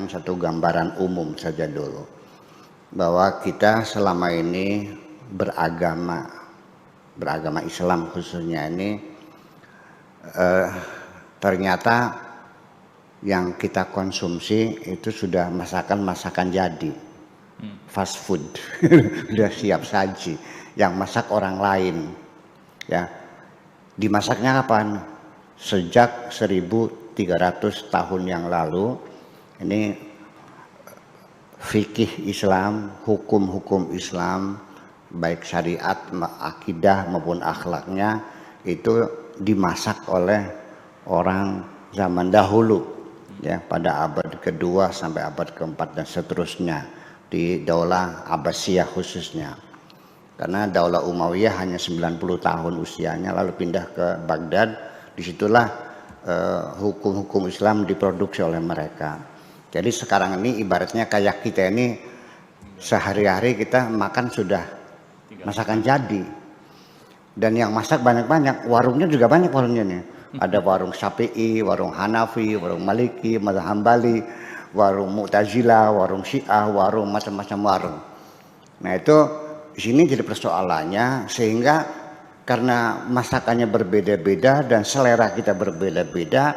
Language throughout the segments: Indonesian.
memberikan satu gambaran umum saja dulu, bahwa kita selama ini beragama Islam khususnya ini ternyata yang kita konsumsi itu sudah masakan jadi, fast food, sudah siap saji, yang masak orang lain, ya. Dimasaknya kapan? Sejak 1300 tahun yang lalu. Ini fikih Islam, hukum-hukum Islam, baik syariat, akidah maupun akhlaknya itu dimasak oleh orang zaman dahulu, ya, pada abad kedua sampai abad keempat dan seterusnya di Daulah Abbasiyah khususnya. Karena Daulah Umayyah hanya 90 tahun usianya, lalu pindah ke Baghdad. Disitulah hukum-hukum Islam diproduksi oleh mereka. Jadi sekarang ini ibaratnya kayak kita ini sehari-hari kita makan sudah masakan jadi. Dan yang masak banyak-banyak, warungnya juga banyak warungnya nih. Ada warung Syafi'i, warung Hanafi, warung Maliki, mazhab Hambali, warung Mu'tazilah, warung Syiah, warung macam-macam warung. Nah itu di sini jadi persoalannya, sehingga karena masakannya berbeda-beda dan selera kita berbeda-beda,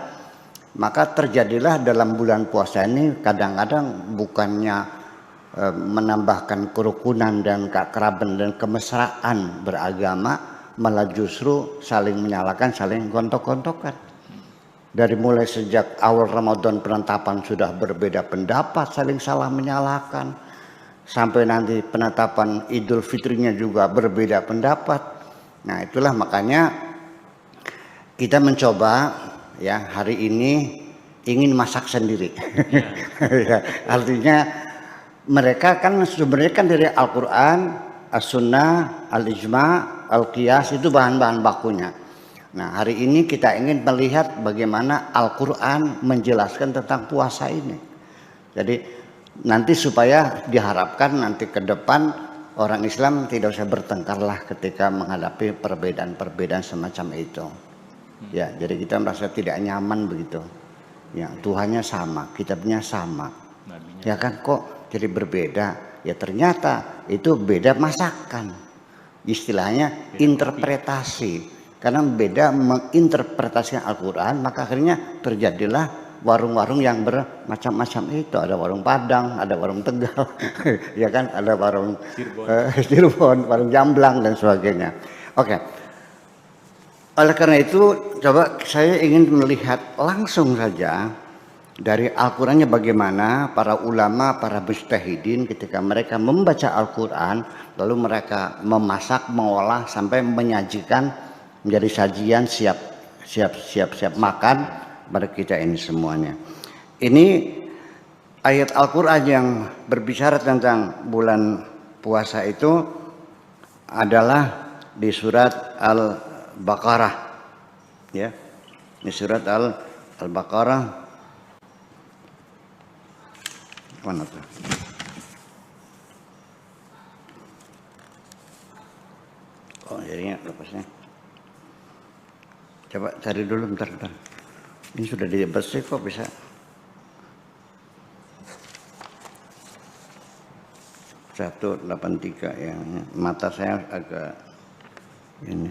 maka terjadilah dalam bulan puasa ini kadang-kadang bukannya menambahkan kerukunan dan keakraban dan kemesraan beragama, malah justru saling menyalahkan, saling gontok-gontokan. Dari mulai sejak awal Ramadan penetapan sudah berbeda pendapat, saling salah menyalahkan. Sampai nanti penetapan Idul Fitrinya juga berbeda pendapat. Nah itulah makanya kita mencoba, ya, hari ini ingin masak sendiri. Ya, artinya mereka kan sebenarnya kan dari Al-Quran, As-Sunnah, Al-Ijma', Al-Qiyas itu bahan-bahan bakunya. Nah hari ini kita ingin melihat bagaimana Al-Quran menjelaskan tentang puasa ini. Jadi nanti supaya diharapkan nanti ke depan orang Islam tidak usah bertengkarlah ketika menghadapi perbedaan-perbedaan semacam itu. Ya, jadi kita merasa tidak nyaman begitu. Ya, Tuhannya sama, kitabnya sama. Ya kan, kok jadi berbeda? Ya ternyata itu beda masakan. Istilahnya interpretasi. Karena beda menginterpretasikan Al-Quran, maka akhirnya terjadilah warung-warung yang bermacam-macam itu. Ada warung Padang, ada warung Tegal, ya kan, ada warung Cirebon, warung Jamblang dan sebagainya. Oke. Oleh karena itu, coba saya ingin melihat langsung saja dari Al-Qurannya bagaimana para ulama, para mujtahidin ketika mereka membaca Al-Quran, lalu mereka memasak, mengolah sampai menyajikan menjadi sajian siap makan pada kita ini semuanya. Ini ayat Al-Quran yang berbicara tentang bulan puasa itu adalah di surat Al-Baqarah, ya, di surat Al-Baqarah. Mana tuh? Oh jadinya lepasnya. Coba cari dulu bentar. Ini sudah dibaca kok bisa. Satu 183 ya. Mata saya agak ini.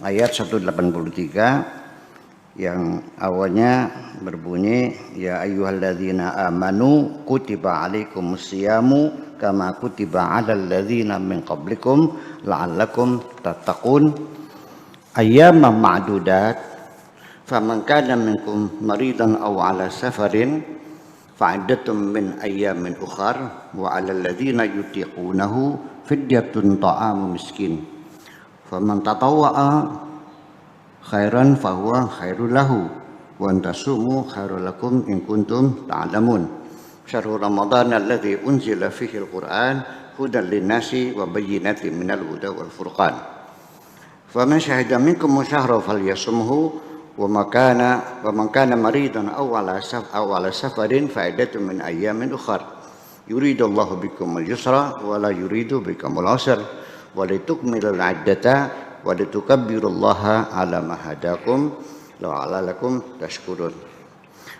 Ayat 183 yang awalnya berbunyi ya ayyuhalladzina amanu kutiba alaikumusyamu kama kutiba alal ladzina min qablikum la'allakum tattaqun ayyaman ma'dudat faman kana minkum maridan aw ala safarin fa'iddatun min ayyamin ukhar wa 'alal ladzina yutiqunahu fidyatun ta'amu miskin faman tatawwa'a khairan fahuwa khairul lahu wa antasumu khairul lakum in kuntum ta'lamun syahrul ramadan alladzi unzila fihi al-Qur'an hudan lin-nasi wa bayyinatin minal huda wal furqan faman syahida minkum syahra falyasumhu wa man kana maridan aw ala safarin fa'iddatun min ayyamin ukhar yuridullahu bikumul yusra wa la yuridu bikumul usra wa litukmilul iddata wa litukabbirullaha ala ma hadakum la'allakum tashkurun.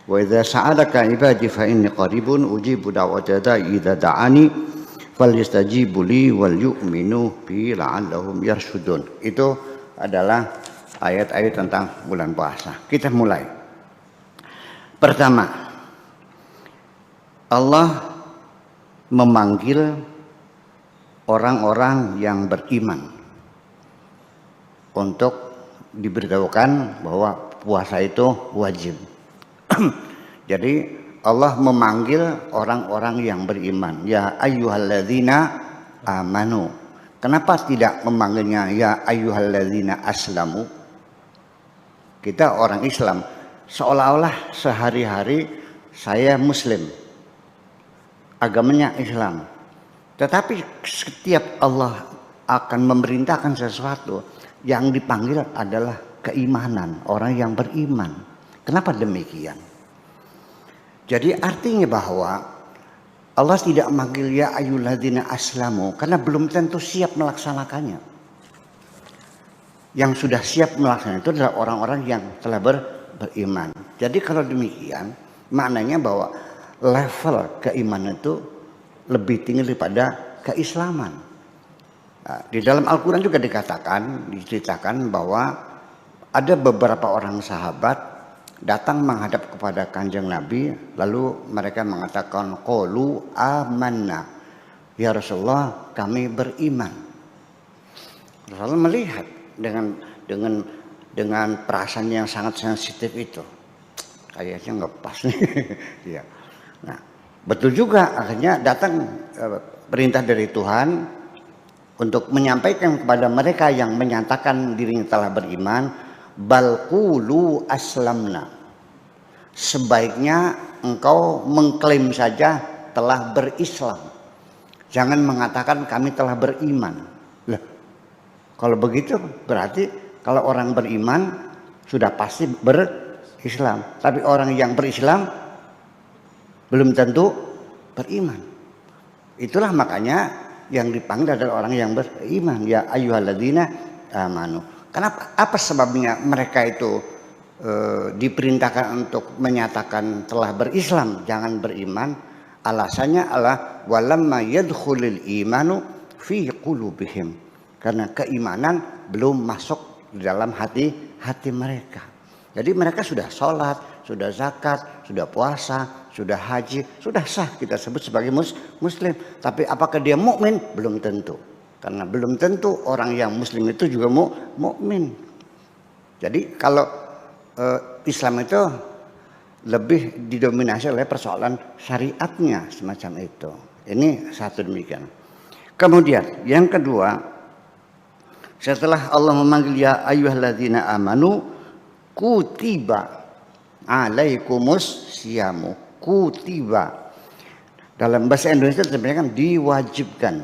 Wa idza sa'alaka ibadi fa inni qaribun ujibu da'wata da'i idza da'ani falyastajibu li wal yu'minu bi la'allahum yarshudun. Itu adalah ayat-ayat tentang bulan puasa. Kita mulai. Pertama, Allah memanggil orang-orang yang beriman untuk diberitahukan bahwa puasa itu wajib. Jadi Allah memanggil orang-orang yang beriman, ya ayyuhalladzina amanu. Kenapa tidak memanggilnya ya ayyuhalladzina aslamu? Kita orang Islam, seolah-olah sehari-hari saya muslim, agamanya Islam. Tetapi setiap Allah akan memerintahkan sesuatu, yang dipanggil adalah keimanan, orang yang beriman. Kenapa demikian? Jadi artinya bahwa Allah tidak memanggil ya ayyuhalladzina aslamu karena belum tentu siap melaksanakannya. Yang sudah siap melaksanakan itu adalah orang-orang yang telah beriman. Jadi kalau demikian maknanya bahwa level keimanan itu lebih tinggi daripada keislaman. Nah, di dalam Al-Quran juga diceritakan bahwa ada beberapa orang sahabat datang menghadap kepada Kanjeng Nabi, lalu mereka mengatakan qalu amanna, ya Rasulullah kami beriman. Rasulullah melihat dengan perasaan yang sangat sensitif itu, kayaknya nggak pas nih. Ya. Nah, betul juga akhirnya datang perintah dari Tuhan untuk menyampaikan kepada mereka yang menyatakan dirinya telah beriman, bal qulu aslamna. Sebaiknya engkau mengklaim saja telah berislam. Jangan mengatakan kami telah beriman. Lah, kalau begitu berarti kalau orang beriman sudah pasti berislam. Tapi orang yang berislam belum tentu beriman. Itulah makanya yang dipanggil adalah orang yang beriman, ya ayyuhalladzina amanu. Kenapa? Apa sebabnya mereka itu diperintahkan untuk menyatakan telah berislam, jangan beriman? Alasannya adalah walamma yadkhulul imanu fi qulubihim. Karena keimanan belum masuk di dalam hati mereka. Jadi mereka sudah sholat, sudah zakat, sudah puasa, sudah haji, sudah sah kita sebut sebagai muslim. Tapi apakah dia mukmin? Belum tentu. Karena belum tentu orang yang muslim itu juga mukmin. Jadi kalau Islam itu lebih didominasi oleh persoalan syariatnya semacam itu. Ini satu demikian. Kemudian yang kedua, setelah Allah memanggil ya ayyuhalladzina amanu kutiba alaikumus siyamu. Kutiba dalam bahasa Indonesia sebenarnya diwajibkan.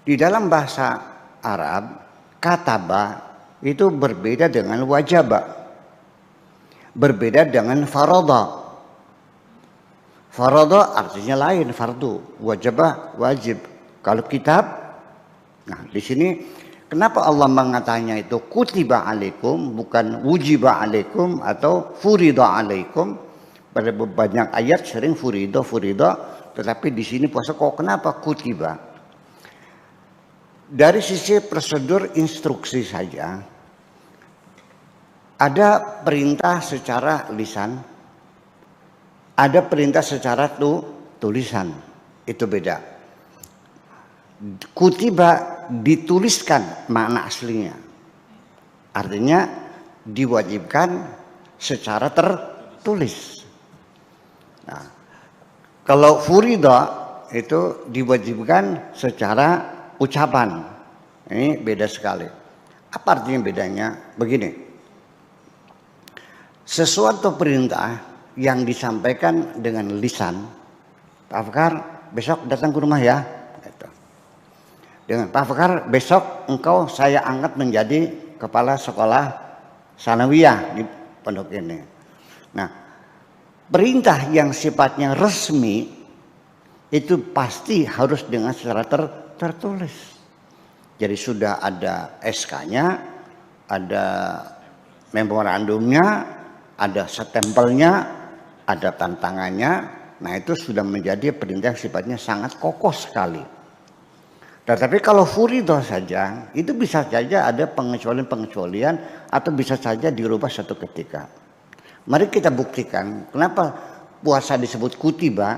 Di dalam bahasa Arab kataba itu berbeda dengan wajaba, berbeda dengan farada. Farada artinya lain, fardu. Wajaba wajib. Kalau kitab, nah di sini kenapa Allah mengatakannya itu kutiba alaikum bukan wujiba alaikum atau furida alaikum? Pada banyak ayat sering furida, tetapi di sini puasa kok kenapa kutiba? Dari sisi prosedur instruksi saja, ada perintah secara lisan, ada perintah secara tulisan, itu beda. Kutiba dituliskan makna aslinya, artinya diwajibkan secara tertulis. Nah, kalau furida itu diwajibkan secara ucapan. Ini beda sekali. Apa artinya bedanya? Begini. Sesuatu perintah yang disampaikan dengan lisan, Pak Fakar besok datang ke rumah ya. Dengan Pak Fakar besok engkau saya angkat menjadi kepala sekolah sanawiyah di pondok ini. Nah, perintah yang sifatnya resmi itu pasti harus dengan secara tertulis. Jadi sudah ada SK-nya, ada memorandumnya, ada stempelnya, ada tantangannya. Nah itu sudah menjadi perintah sifatnya sangat kokoh sekali. Tetapi kalau furidah saja, itu bisa saja ada pengecualian-pengecualian atau bisa saja dirubah satu ketika. Mari kita buktikan kenapa puasa disebut kutiba,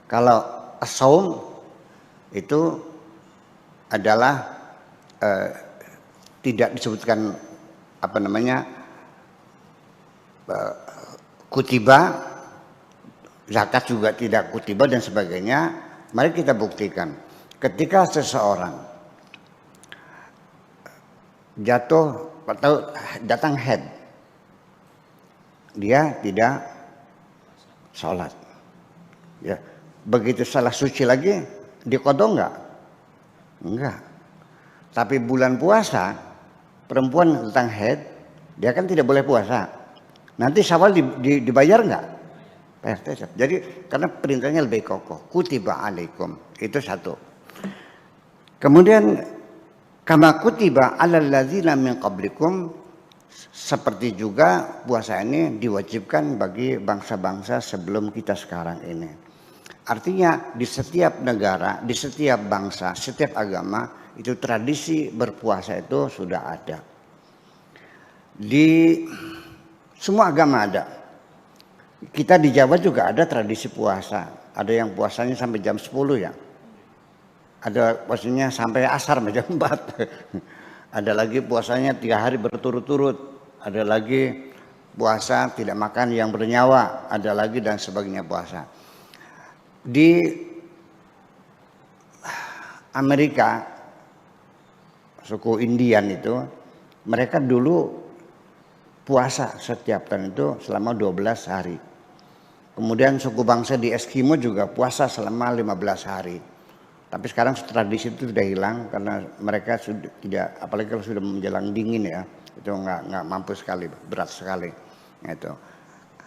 kalau as-saum itu adalah tidak disebutkan apa namanya kutiba, zakat juga tidak kutiba dan sebagainya. Mari kita buktikan ketika seseorang jatuh atau datang haid, dia tidak sholat, ya begitu salah suci lagi diqodho enggak. Tapi bulan puasa perempuan datang haid, dia kan tidak boleh puasa. Nanti Syawal dibayar enggak? Jadi karena perintahnya lebih kokoh, kutiba alaikum, itu satu. Kemudian kama kutiba alal ladzina min qablikum, seperti juga puasa ini diwajibkan bagi bangsa-bangsa sebelum kita sekarang ini. Artinya di setiap negara, di setiap bangsa, setiap agama itu tradisi berpuasa itu sudah ada. Di semua agama ada. Kita di Jawa juga ada tradisi puasa. Ada yang puasanya sampai jam 10 ya. Ada puasanya sampai asar jam 4. Ada lagi puasanya 3 hari berturut-turut. Ada lagi puasa tidak makan yang bernyawa. Ada lagi dan sebagainya puasa. Di Amerika, suku Indian itu, mereka dulu puasa setiap tahun itu selama 12 hari. Kemudian suku bangsa di Eskimo juga puasa selama 15 hari. Tapi sekarang tradisi itu sudah hilang karena mereka sudah tidak, apalagi kalau sudah menjelang dingin ya, itu nggak mampu sekali, berat sekali. Itu.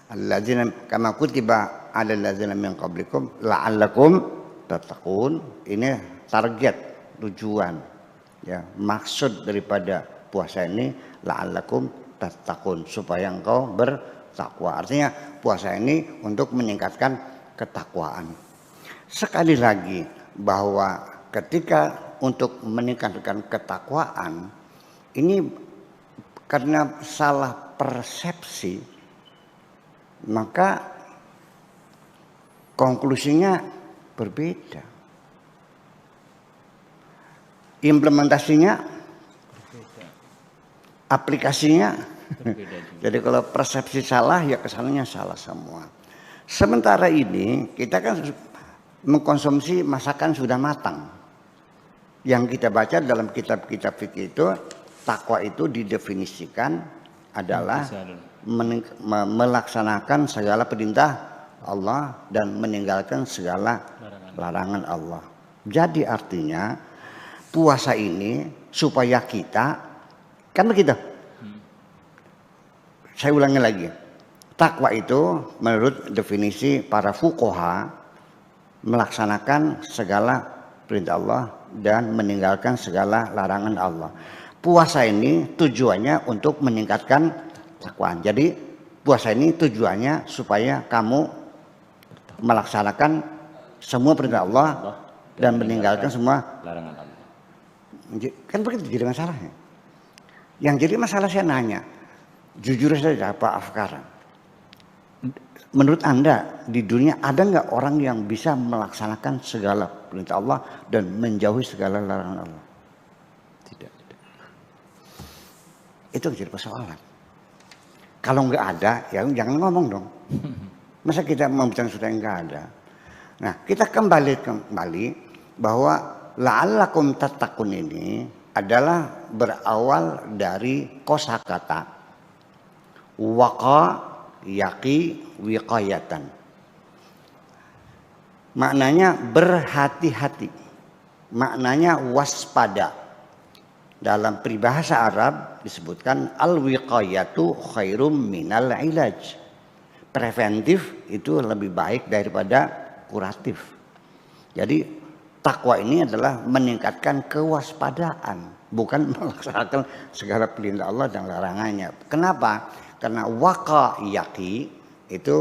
Alladzina kama kutiba 'alal ladzina min qablikum la'allakum tattaqun. Ini target, tujuan. Ya, maksud daripada puasa ini la'allakum tattaqun, supaya engkau bertakwa. Artinya puasa ini untuk meningkatkan ketakwaan. Sekali lagi bahwa ketika untuk meningkatkan ketakwaan ini karena salah persepsi, maka konklusinya berbeda. Implementasinya berbeda. Aplikasinya berbeda. Jadi kalau persepsi salah ya kesannya salah semua. Sementara ini kita kan mengkonsumsi masakan sudah matang. Yang kita baca dalam kitab-kitab fikih itu, takwa itu didefinisikan adalah melaksanakan segala perintah Allah dan meninggalkan segala larangan Allah. Jadi artinya puasa ini supaya kita, kan begitu. Saya ulangi lagi. Takwa itu menurut definisi para fuqaha melaksanakan segala perintah Allah dan meninggalkan segala larangan Allah. Puasa ini tujuannya untuk meningkatkan takwa. Jadi puasa ini tujuannya supaya kamu melaksanakan semua perintah Allah dan meninggalkan semua larangan Allah. Kan begitu jadi masalahnya. Yang jadi masalah saya nanya, jujur saja Pak Afkar, menurut Anda di dunia ada nggak orang yang bisa melaksanakan segala perintah Allah dan menjauhi segala larangan Allah? Tidak. Itu jadi persoalan. Kalau nggak ada, ya jangan ngomong dong. Masa kita membicarakan sudah nggak ada? Nah, kita kembali bahwa la'allakum tattaqun ini adalah berawal dari kosakata waqa yaqi wiqayatan. Maknanya berhati-hati. Maknanya waspada. Dalam peribahasa Arab disebutkan al-wiqayatu khairum minal ilaj. Preventif itu lebih baik daripada kuratif. Jadi takwa ini adalah meningkatkan kewaspadaan, bukan melaksanakan segala perintah Allah dan larangannya. Kenapa? Karena waqa yaqi itu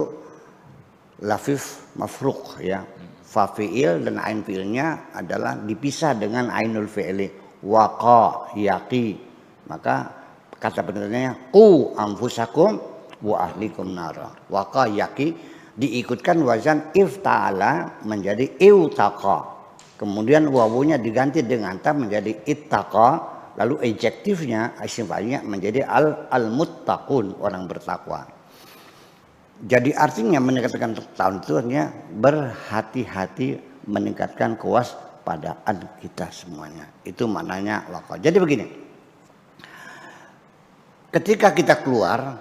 lafif mafruq ya. Fa fi'il dan ain fi'ilnya adalah dipisah dengan ainul fi'li. Waqa yaqi. Maka kata benernya qu anfusakum wa ahlikum nara. Waqa yaqi diikutkan wazan ifta'ala menjadi iutaqa. Kemudian wawunya diganti dengan ta menjadi ittaqa. Lalu adjektifnya isim fa'ilnya menjadi al-muttaqun, orang bertakwa. Jadi artinya meningkatkan tahun itu artinya berhati-hati, meningkatkan kewaspadaan kita semuanya. Itu maknanya waqa. Jadi begini. Ketika kita keluar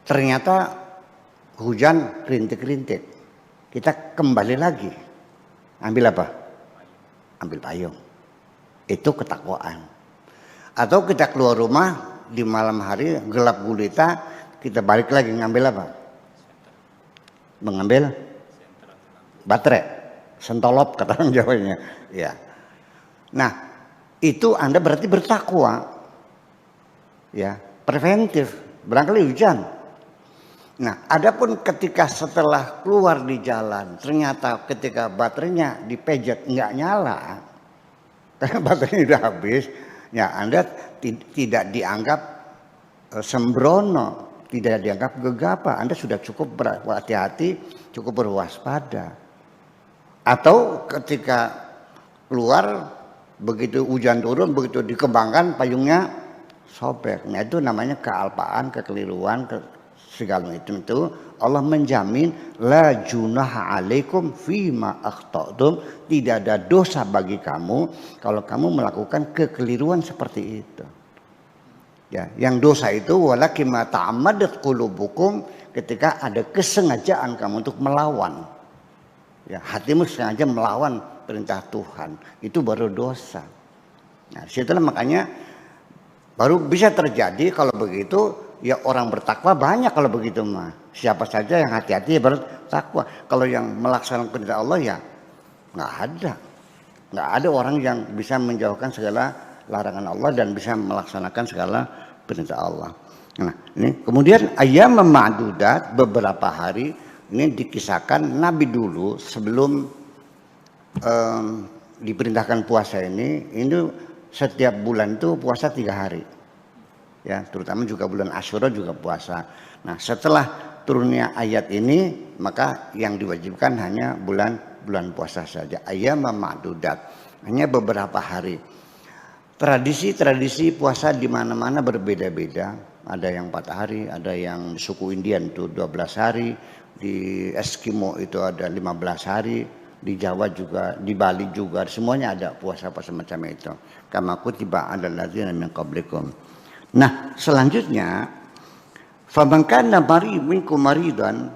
ternyata hujan rintik-rintik. Kita kembali lagi. Ambil apa? Ambil payung. Itu ketakwaan. Atau kita keluar rumah di malam hari gelap gulita, kita balik lagi ngambil apa? Mengambil baterai, sentolop kata orang Jawanya. Ya. Nah, itu Anda berarti bertakwa. Ya, preventif. Barangkali hujan. Nah, adapun ketika setelah keluar di jalan, ternyata ketika baterainya dipejet nggak nyala, karena baterainya udah habis, ya Anda tidak dianggap sembrono, tidak dianggap gegabah. Anda sudah cukup berhati-hati, cukup berwaspada. Atau ketika keluar, begitu hujan turun, begitu dikembangkan payungnya sobek. Nah itu namanya kealpaan, kekeliruan, segala itu Allah menjamin la junaha alaikum fima akhtatum, tidak ada dosa bagi kamu kalau kamu melakukan kekeliruan seperti itu. Ya, yang dosa itu walakin ma ta'ammadat qulubukum, ketika ada kesengajaan kamu untuk melawan. Ya, hatimu sengaja melawan perintah Tuhan, itu baru dosa. Nah, situlah makanya baru bisa terjadi kalau begitu. Ya orang bertakwa banyak kalau begitu mah. Siapa saja yang hati-hati ya bertakwa. Kalau yang melaksanakan perintah Allah ya nggak ada. Nggak ada orang yang bisa menjauhkan segala larangan Allah dan bisa melaksanakan segala perintah Allah. Nah ini kemudian ayyam ma'dudat, beberapa hari ini dikisahkan Nabi dulu sebelum diperintahkan puasa ini setiap bulan itu puasa 3 hari. Ya, terutama juga bulan Asyura juga puasa. Nah, setelah turunnya ayat ini, maka yang diwajibkan hanya bulan puasa saja. Ayyam ma'dudat, hanya beberapa hari. Tradisi puasa di mana-mana berbeda-beda. Ada yang 4 hari, ada yang suku Indian itu 12 hari, di Eskimo itu ada 15 hari, di Jawa juga, di Bali juga, semuanya ada puasa-puasa macam itu. Kama kutiba 'alal ladzina min qablikum. Nah selanjutnya faman kana minkum maridan,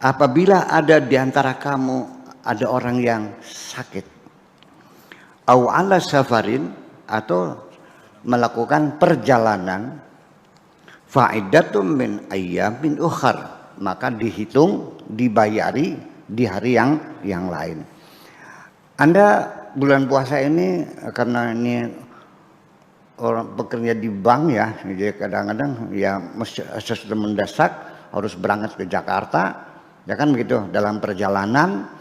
apabila ada di antara kamu ada orang yang sakit, au ala safarin, atau melakukan perjalanan, fa'iddatum min ayyamin ukhar, maka dihitung dibayari di hari yang lain. Anda bulan puasa ini karena ini orang bekerja di bank ya, jadi kadang-kadang ya sesuatu mendesak harus berangkat ke Jakarta, ya kan begitu, dalam perjalanan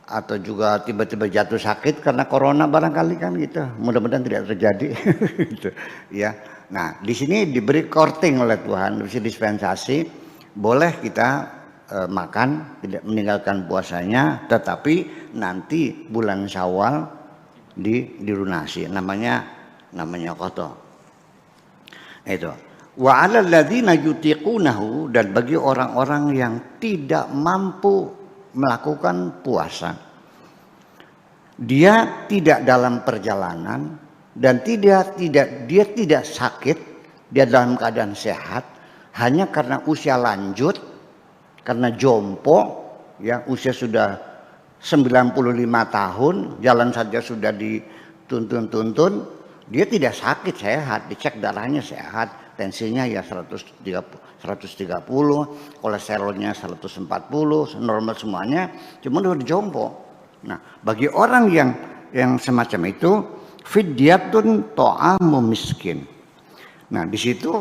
atau juga tiba-tiba jatuh sakit karena corona barangkali kan gitu, mudah-mudahan tidak terjadi gitu ya. Nah di sini diberi korting oleh Tuhan, bisa dispensasi, boleh kita makan, tidak meninggalkan puasanya, tetapi nanti bulan Syawal dilunasi, namanya qada. Itu. Wa 'alal ladzina yutiqunahu, dan bagi orang-orang yang tidak mampu melakukan puasa, dia tidak dalam perjalanan dan dia tidak sakit, dia dalam keadaan sehat, hanya karena usia lanjut, karena jompo, ya usia sudah 95 tahun, jalan saja sudah dituntun-tuntun. Dia tidak sakit, sehat, dicek darahnya sehat, tensinya ya 130, kolesterolnya 140, normal semuanya, cuma udah jompo. Nah, bagi orang yang semacam itu, fidyatun ta'amu miskin. Nah, di situ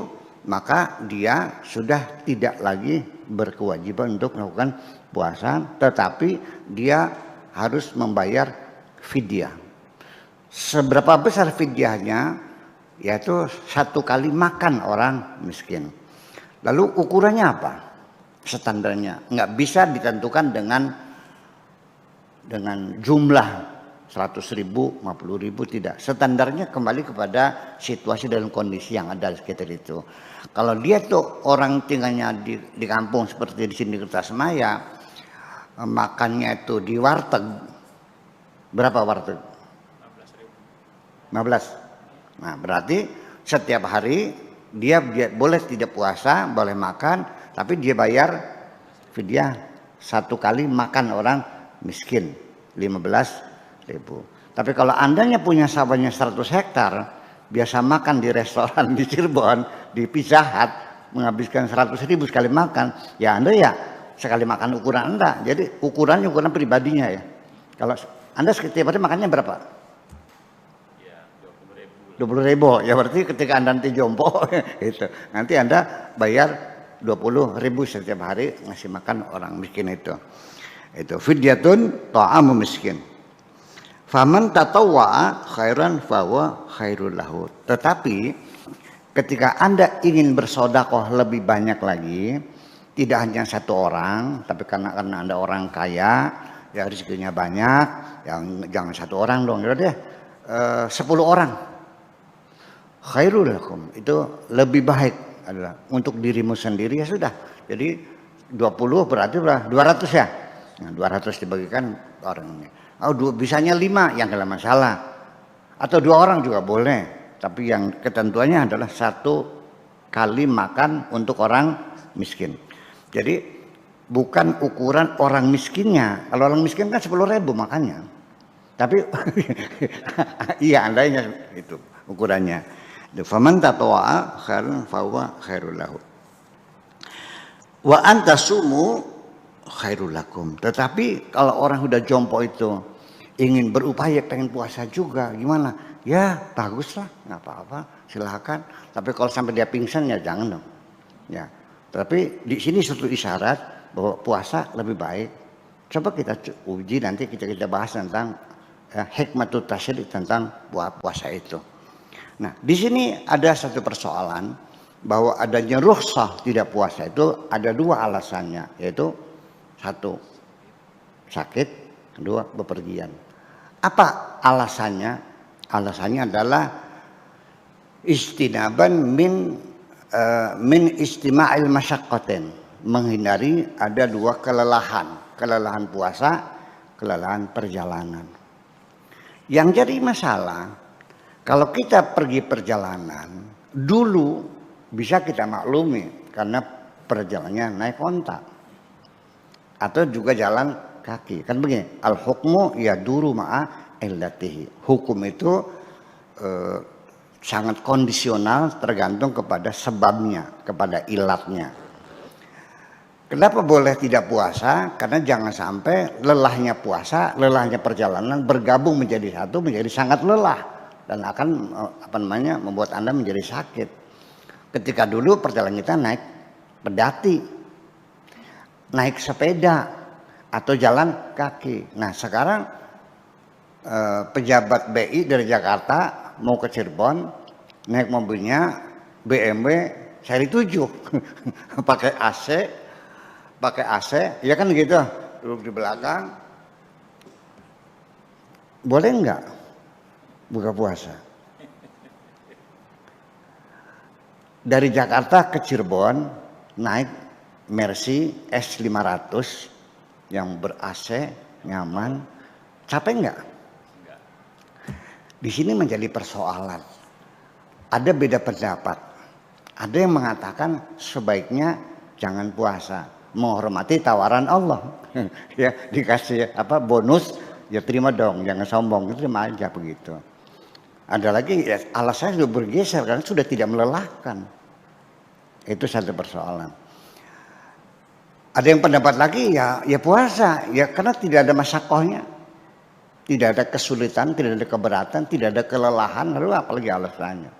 maka dia sudah tidak lagi berkewajiban untuk melakukan puasa, tetapi dia harus membayar fidyah. Seberapa besar fidyahnya? Yaitu 1 kali makan orang miskin. Lalu ukurannya apa? Standarnya nggak bisa ditentukan dengan jumlah 100.000, 50.000, tidak. Standarnya kembali kepada situasi dan kondisi yang ada di sekitar itu. Kalau dia tuh orang tinggalnya di kampung seperti di sini Kertasemaya, makannya itu di warteg, berapa warteg? 15. Nah berarti setiap hari dia boleh tidak puasa, boleh makan, tapi dia bayar fidyah 1 kali makan orang miskin 15.000. Tapi kalau andanya punya sawahnya 100 hektar, biasa makan di restoran di Cirebon, di Pizza Hut, menghabiskan 100.000 sekali makan, ya Anda ya sekali makan ukuran Anda. Jadi ukuran pribadinya ya. Kalau Anda setiap hari makannya berapa? Ya 20.000. Ya berarti ketika Anda nanti jompo itu, nanti Anda bayar 20.000 setiap hari ngasih makan orang miskin itu. Itu fidyatun ta'amu miskin. Faman tatawwa'a khairan fahuwa khairul lahu. Tetapi ketika Anda ingin bersedekah lebih banyak lagi, tidak hanya 1 orang, tapi karena Anda orang kaya, ya rezekinya banyak, yang jangan 1 orang dong, ya deh 10 orang. Khairul lakum, itu lebih baik adalah untuk dirimu sendiri, ya sudah. Jadi 20 berarti 200 ya. Nah, 200 dibagikan orangnya. Oh, bisanya 5 yang enggak masalah. Atau 2 orang juga boleh. Tapi yang ketentuannya adalah 1 kali makan untuk orang miskin. Jadi bukan ukuran orang miskinnya. Kalau orang miskin kan 10.000 makannya. Tapi iya andainya itu ukurannya. Faman tatawwa'a khairan fahuwa khairul lahu. Wa antasumu khairul lakum. Tetapi kalau orang udah jompo itu ingin berupaya pengen puasa juga, gimana? Ya baguslah, nggak apa-apa, silakan. Tapi kalau sampai dia pingsan ya jangan dong. Ya. Tapi di sini suatu isyarat bahwa puasa lebih baik. Coba kita uji nanti kita bahas tentang hikmatut tasyri' tentang puasa itu. Nah, di sini ada satu persoalan bahwa adanya rukhsah tidak puasa itu ada 2 alasannya, yaitu 1 sakit, 2 bepergian. Apa alasannya? Alasannya adalah istinaban min istima'il masyaqqatin, menghindari ada 2 kelelahan puasa, kelelahan perjalanan. Yang jadi masalah kalau kita pergi perjalanan dulu bisa kita maklumi karena perjalanannya naik onta atau juga jalan kaki, kan begini, al hukmu yaduru ma'a illatihi. Hukum itu sangat kondisional, tergantung kepada sebabnya, kepada ilatnya. Kenapa boleh tidak puasa? Karena jangan sampai lelahnya puasa, lelahnya perjalanan bergabung menjadi satu, menjadi sangat lelah dan akan membuat Anda menjadi sakit. Ketika dulu perjalanan kita naik pedati, naik sepeda atau jalan kaki. Nah sekarang pejabat BI dari Jakarta mau ke Cirebon naik mobilnya BMW seri 7 pakai AC ya kan gitu, duduk di belakang. Boleh nggak buka puasa? Dari Jakarta ke Cirebon naik Mercy S500 yang ber-AC, nyaman, capek nggak? Di sini menjadi persoalan. Ada beda pendapat. Ada yang mengatakan sebaiknya jangan puasa, menghormati tawaran Allah. Ya dikasih bonus, ya terima dong, jangan sombong, terima aja begitu. Ada lagi ya, alasannya sudah bergeser karena sudah tidak melelahkan. Itu satu persoalan. Ada yang pendapat lagi ya puasa, ya karena tidak ada masyaqqahnya. Tidak ada kesulitan, tidak ada keberatan, tidak ada kelelahan, lalu apalagi alasannya.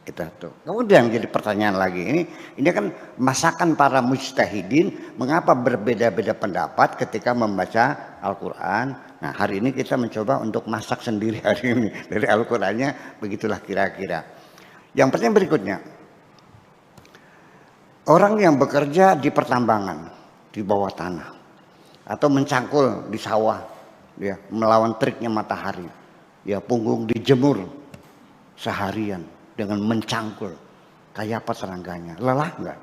Itu tuh. Kemudian jadi pertanyaan lagi, ini kan masakan para mujtahidin, mengapa berbeda-beda pendapat ketika membaca Al-Quran. Nah hari ini kita mencoba untuk masak sendiri hari ini dari Al-Qurannya, begitulah kira-kira. Yang pertanyaan berikutnya, orang yang bekerja di pertambangan, di bawah tanah, atau mencangkul di sawah, ya, melawan teriknya matahari, ya, punggung dijemur seharian dengan mencangkul, kayak apa terangganya, lelah nggak?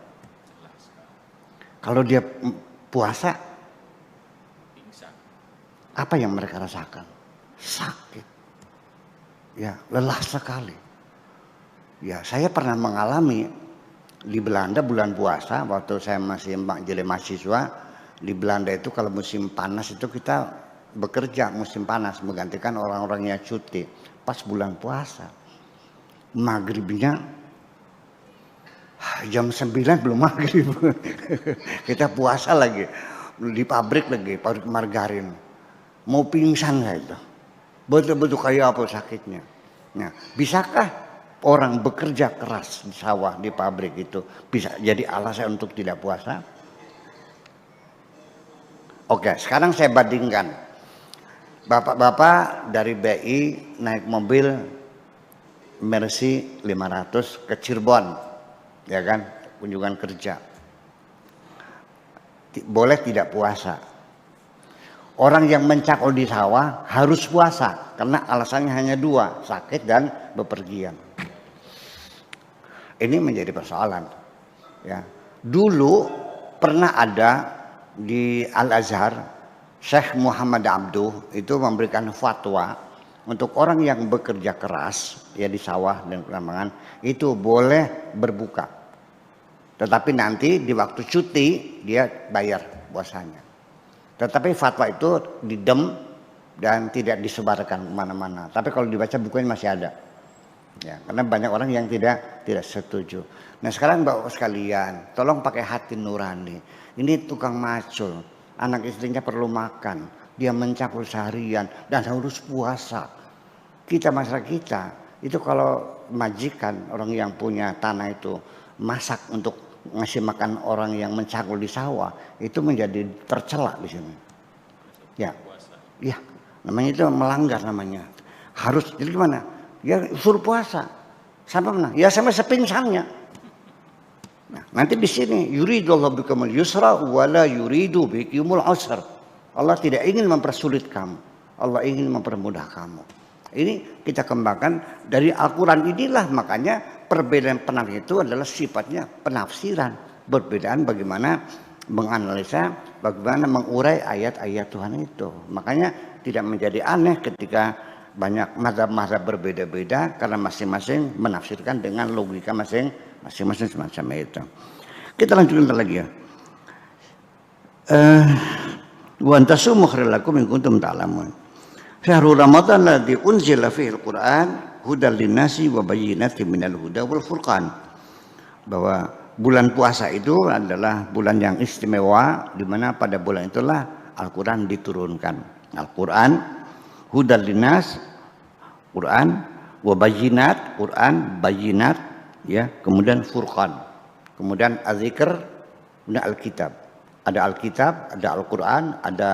Kalau dia puasa, apa yang mereka rasakan? Sakit, ya, lelah sekali. Ya, saya pernah mengalami di Belanda bulan puasa waktu saya masih jadi mahasiswa. Di Belanda itu kalau musim panas itu kita bekerja musim panas menggantikan orang-orang yang cuti. Pas bulan puasa, maghribnya jam 9 belum maghrib. Kita puasa lagi di pabrik margarin. Mau pingsan nggak itu? Betul-betul kayak apa sakitnya. Nah, bisakah orang bekerja keras di sawah, di pabrik itu bisa jadi alasan untuk tidak puasa? Oke, sekarang saya bandingkan. Bapak-bapak dari BI naik mobil Mercy 500 ke Cirebon, ya kan, kunjungan kerja. Boleh tidak puasa? Orang yang mencangkul di sawah harus puasa karena alasannya hanya dua, sakit dan bepergian. Ini menjadi persoalan. Ya, dulu pernah ada di Al-Azhar, Syekh Muhammad Abduh itu memberikan fatwa untuk orang yang bekerja keras ya di sawah dan pertambangan itu boleh berbuka. Tetapi nanti di waktu cuti dia bayar puasanya. Tetapi fatwa itu didem dan tidak disebarkan kemana-mana. Tapi kalau dibaca bukunya masih ada. Ya, karena banyak orang yang tidak setuju. Nah sekarang Bapak sekalian, tolong pakai hati nurani. Ini tukang macul, anak istrinya perlu makan, dia mencangkul seharian dan harus puasa. Kita masyarakat kita itu kalau majikan orang yang punya tanah itu masak untuk ngasih makan orang yang mencangkul di sawah, itu menjadi tercela di sini. Ya, ya, namanya itu melanggar namanya. Harus jadi gimana? Ya suruh puasa sampai mana? Ya sampai sepingsannya. Nah, nanti di sini yuridullahu bikumul yusra wala yuridu bikumul usra. Allah tidak ingin mempersulit kamu. Allah ingin mempermudah kamu. Ini kita kembangkan dari Al-Quran inilah, makanya perbedaan penafsiran itu adalah sifatnya penafsiran. Perbedaan bagaimana menganalisa, bagaimana mengurai ayat-ayat Tuhan itu. Makanya tidak menjadi aneh ketika banyak mazhab-mazhab berbeda-beda karena masing-masing menafsirkan dengan logika masing-masing semacam itu. Kita lanjutkan lagi ya. Wa antasumu khairul lakum in kuntum ta'lamun. Syahrul Ramadan alladzi unzila fihi al-Qur'an hudal linnasi wa bayyinatin minal huda wal furqan. Bahwa bulan puasa itu adalah bulan yang istimewa di mana pada bulan itulah Al-Qur'an diturunkan. Al-Qur'an hudal linnas, Quran wa bayyinat, Quran bayyinat, ya, kemudian furqan, kemudian az-zikr, kemudian Alkitab. Ada Alkitab, ada Al-Quran, ada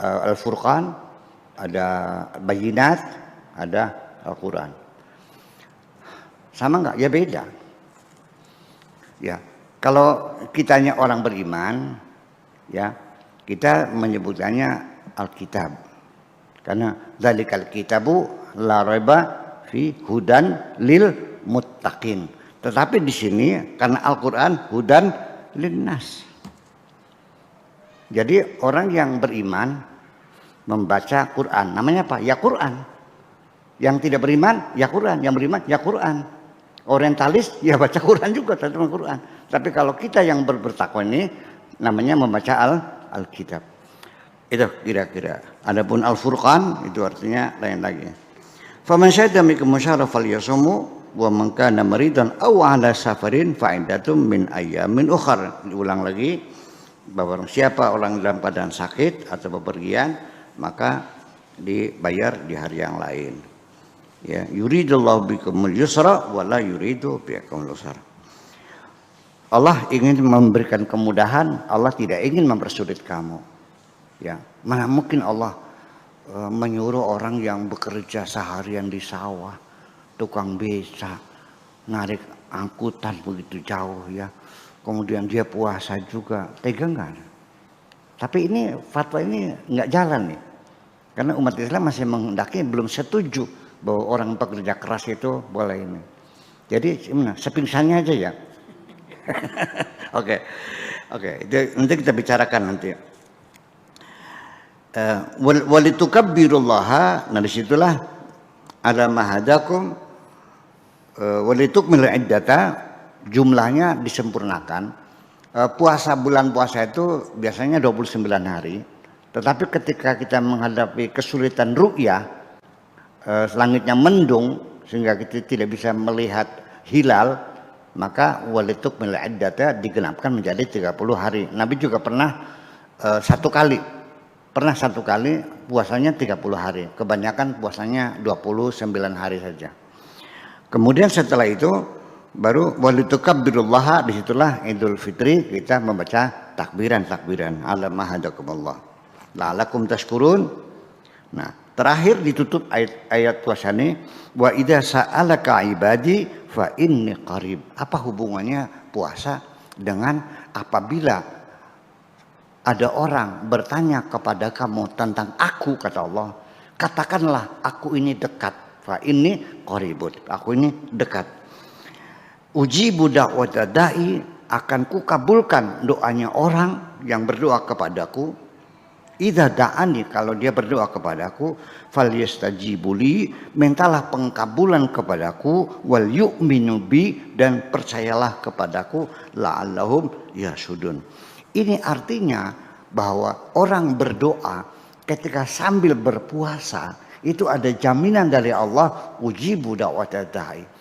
Al-Furqan, ada bayyinat, ada Al-Quran. Sama enggak? Ya beda. Ya, kalau kitanya orang beriman, ya, kita menyebutkannya Alkitab. Karena zalikal kitabu la raiba fi hudan lil muttaqin. Tetapi di sini karena Al-Qur'an hudan linnas. Jadi orang yang beriman membaca Quran namanya apa? Ya Quran. Yang tidak beriman ya Quran, yang beriman ya Quran. Orientalis ya baca Quran juga, terjemah Quran. Tapi kalau kita yang bertakwa ini namanya membaca Alkitab. Itu kira-kira. Adapun Al-Furqan itu artinya lain lagi. Faman syahida minkum syahra falyasumhu wa man kana maridan aw ala safarin fa iddatum min ayyamin ukhra. Diulang lagi bahwa siapa orang dalam keadaan sakit atau bepergian maka dibayar di hari yang lain. Ya, yuridullahu bikumul yusra wa la yuridu bikumul usra. Allah ingin memberikan kemudahan, Allah tidak ingin mempersulit kamu. Ya, mana mungkin Allah menyuruh orang yang bekerja seharian di sawah, tukang beca, narik angkutan begitu jauh ya. Kemudian dia puasa juga, tega enggak? Tapi ini fatwa ini enggak jalan nih. Karena umat Islam masih menghendaki, belum setuju bahwa orang pekerja keras itu boleh ini. Jadi sepingsannya aja ya. Oke. Nanti kita bicarakan nanti. Walitukabbirullaha, nah disitulah ala mahadakum walitukmil iddata, jumlahnya disempurnakan. Puasa bulan puasa itu biasanya 29 hari. Tetapi ketika kita menghadapi kesulitan ru'yah, langitnya mendung sehingga kita tidak bisa melihat hilal, maka walitukmil iddata digenapkan menjadi 30 hari. Nabi juga pernah satu kali puasanya 30 hari. Kebanyakan puasanya 29 hari saja. Kemudian setelah itu baru walitukabbirullaha, disitulah Idul Fitri kita membaca takbiran ala mahadakumullah la'alakum tashkurun. Nah, terakhir ditutup ayat puasa ini, wa idza sa'alaka ibadi fa inni qarib. Apa hubungannya puasa dengan apabila ada orang bertanya kepada kamu tentang aku, kata Allah, katakanlah aku ini dekat. Fa inni qaribun, aku ini dekat. Ujibu da'wata da'i, akan kukabulkan doanya orang yang berdoa kepadaku. Idza da'ani, kalau dia berdoa kepadaku, falyastajibu li, mintalah pengkabulan kepadaku, wal yu'minu bi, dan percayalah kepadaku, la'allahum yasudun. Ini artinya bahwa orang berdoa ketika sambil berpuasa itu ada jaminan dari Allah, ujibu da'wata da'i.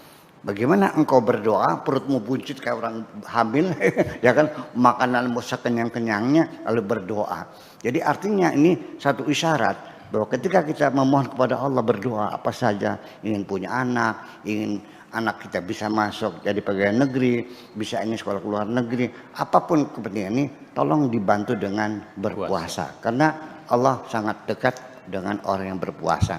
Bagaimana engkau berdoa, perutmu buncit kayak orang hamil, ya kan, makanan sekenyang-kenyangnya lalu berdoa. Jadi artinya ini satu isyarat bahwa ketika kita memohon kepada Allah, berdoa apa saja, ingin punya anak, ingin anak kita bisa masuk jadi pegawai negeri, bisa ini sekolah ke luar negeri, apapun kepentingan ini, tolong dibantu dengan berpuasa. Karena Allah sangat dekat dengan orang yang berpuasa.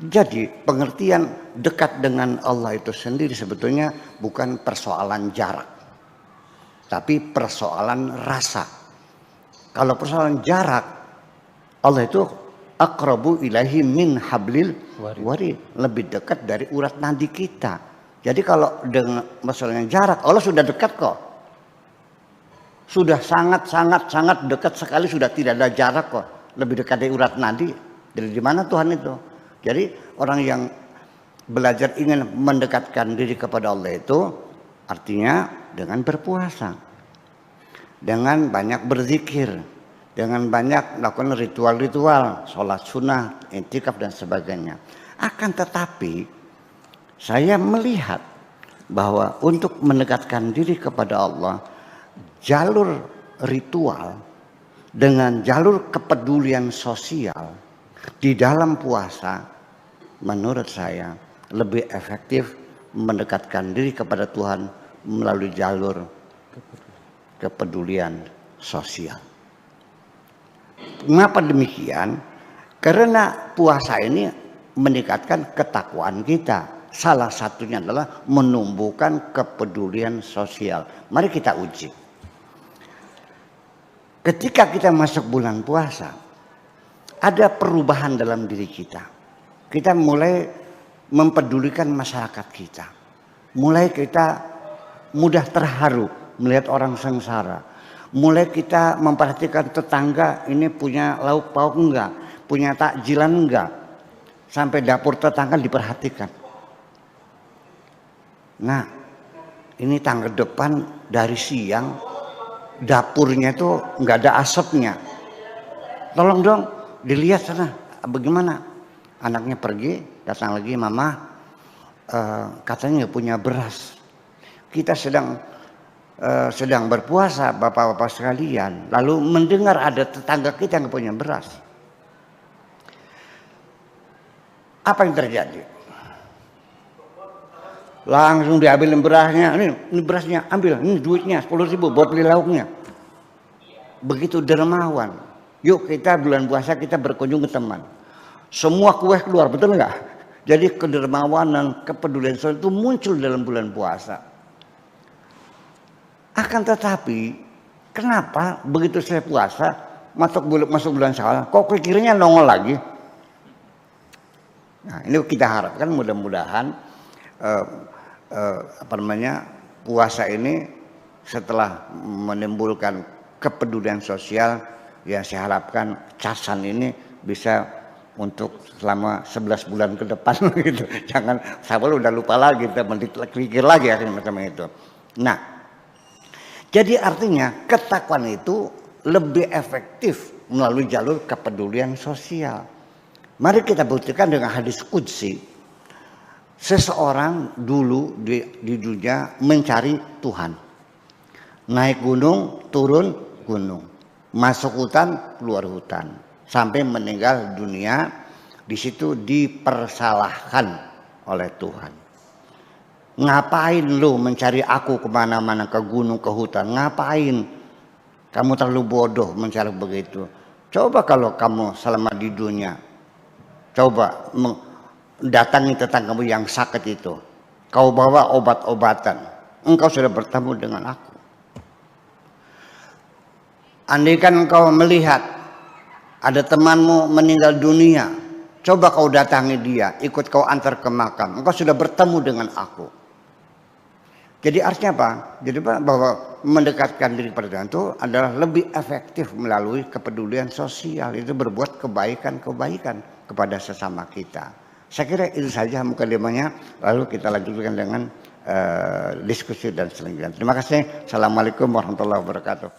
Jadi pengertian dekat dengan Allah itu sendiri sebetulnya bukan persoalan jarak, tapi persoalan rasa. Kalau persoalan jarak, Allah itu aqrabu ilaihi min hablil warid, lebih dekat dari urat nadi kita. Jadi kalau dengan masalahnya jarak, Allah sudah dekat kok. Sudah sangat dekat sekali, sudah tidak ada jarak kok. Lebih dekat dari urat nadi. Dari di mana Tuhan itu? Jadi orang yang belajar ingin mendekatkan diri kepada Allah itu artinya dengan berpuasa, dengan banyak berzikir, dengan banyak melakukan ritual-ritual, sholat sunnah, i'tikaf dan sebagainya. Akan tetapi saya melihat bahwa untuk mendekatkan diri kepada Allah, jalur ritual dengan jalur kepedulian sosial di dalam puasa, menurut saya lebih efektif mendekatkan diri kepada Tuhan melalui jalur kepedulian sosial. Mengapa demikian? Karena puasa ini meningkatkan ketakwaan kita. Salah satunya adalah menumbuhkan kepedulian sosial. Mari kita uji. Ketika kita masuk bulan puasa, ada perubahan dalam diri kita. Kita mulai mempedulikan masyarakat kita. Mulai kita mudah terharu melihat orang sengsara. Mulai kita memperhatikan tetangga ini punya lauk pauk enggak, punya takjilan enggak. Sampai dapur tetangga diperhatikan. Nah, ini tangga depan dari siang dapurnya itu enggak ada asapnya. Tolong dong dilihat sana bagaimana. Anaknya pergi, datang lagi, mama katanya nggak punya beras. Kita sedang berpuasa, bapak-bapak sekalian. Lalu mendengar ada tetangga kita yang nggak punya beras. Apa yang terjadi? langsung diambil berasnya, ini berasnya ambil, ini duitnya 10.000 buat beli lauknya. Begitu dermawan. Yuk kita bulan puasa kita berkunjung ke teman. Semua kue keluar, betul nggak? Jadi kedermawanan, kepedulian sosial itu muncul dalam bulan puasa. Akan tetapi, kenapa begitu saya puasa masuk bulan Syawal, kok kira-kiranya nongol lagi? Nah, ini kita harapkan mudah-mudahan puasa ini setelah menimbulkan kepedulian sosial, ya saya harapkan casan ini bisa untuk selama 11 bulan ke depan gitu. Jangan Syawal udah lupa lagi, kita pikir lagi akhirnya macam itu. Nah, jadi artinya ketakwaan itu lebih efektif melalui jalur kepedulian sosial. Mari kita buktikan dengan hadis qudsi. Seseorang dulu di dunia mencari Tuhan. Naik gunung, turun gunung. Masuk hutan, keluar hutan. Sampai meninggal dunia, di situ dipersalahkan oleh Tuhan. Ngapain lu mencari aku kemana-mana, ke gunung, ke hutan? Ngapain? Kamu terlalu bodoh mencari begitu. Coba kalau kamu selama di dunia, coba datangi tetanggamu yang sakit itu. Kau bawa obat-obatan. Engkau sudah bertemu dengan aku. Andaikan engkau melihat ada temanmu meninggal dunia, coba kau datangi dia, ikut kau antar ke makam. Engkau sudah bertemu dengan aku. Jadi artinya apa? Jadi bahwa mendekatkan diri pada Tuhan itu adalah lebih efektif melalui kepedulian sosial. Itu berbuat kebaikan-kebaikan kepada sesama kita. Saya kira itu saja mukadimahnya. Lalu kita lanjutkan dengan diskusi dan selanjutnya. Terima kasih. Assalamualaikum warahmatullahi wabarakatuh.